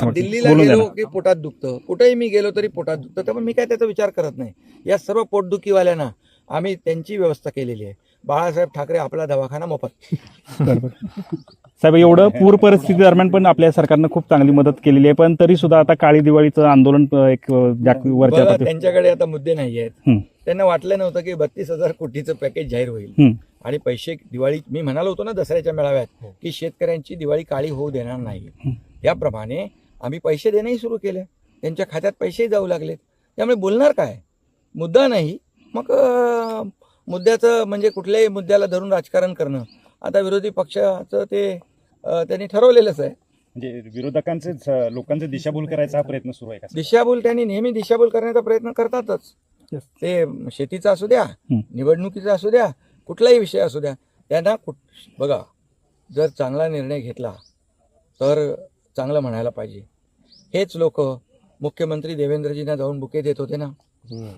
दिल्लीला गेलो की पोटात दुखतं, कुठेही मी गेलो तरी पोटात दुखतं, त्यामुळे मी काय त्याचा विचार करत नाही. या सर्व पोटदुखीवाल्यांना आम्ही त्यांची व्यवस्था केलेली आहे. बाळासाहेब ठाकरे आपला दवाखाना मोफत. साहेब, एवढं पूर परिस्थिती दरम्यान पण आपल्या सरकारनं खूप चांगली मदत केलेली आहे, पण तरी सुद्धा आता काळी दिवाळीचं आंदोलन एक वरच्या बघा, त्यांच्याकडे आता मुद्दे नाही आहेत. त्यांना वाटलं नव्हतं की 32,000 कोटीचं पॅकेज जाहीर होईल आणि पैसे दिवाळी, मी म्हणालो होतो ना दसऱ्याच्या मेळाव्यात की शेतकऱ्यांची दिवाळी काळी होऊ देणार नाही. त्याप्रमाणे आम्ही पैसे देणंही सुरू केले, त्यांच्या खात्यात पैसेही जाऊ लागले. त्यामुळे बोलणार काय, मुद्दा नाही. मग मुद्द्याचं म्हणजे कुठल्याही मुद्द्याला धरून राजकारण करणं आता विरोधी पक्षाचं ते त्यांनी ठरवलेलंच आहे. म्हणजे विरोधकांचे लोकांचे दिशाभूल करायचा हा प्रयत्न सुरू आहे का? दिशाभूल त्यांनी नेहमी दिशाभूल करण्याचा प्रयत्न करतातच. ते शेतीचा असू द्या, निवडणुकीचा असू द्या, कुठलाही विषय असू द्या, त्यांना बघा, जर चांगला निर्णय घेतला तर चांगलं म्हणायला पाहिजे. हेच लोक मुख्यमंत्री देवेंद्रजींना जाऊन बुके देत होते ना,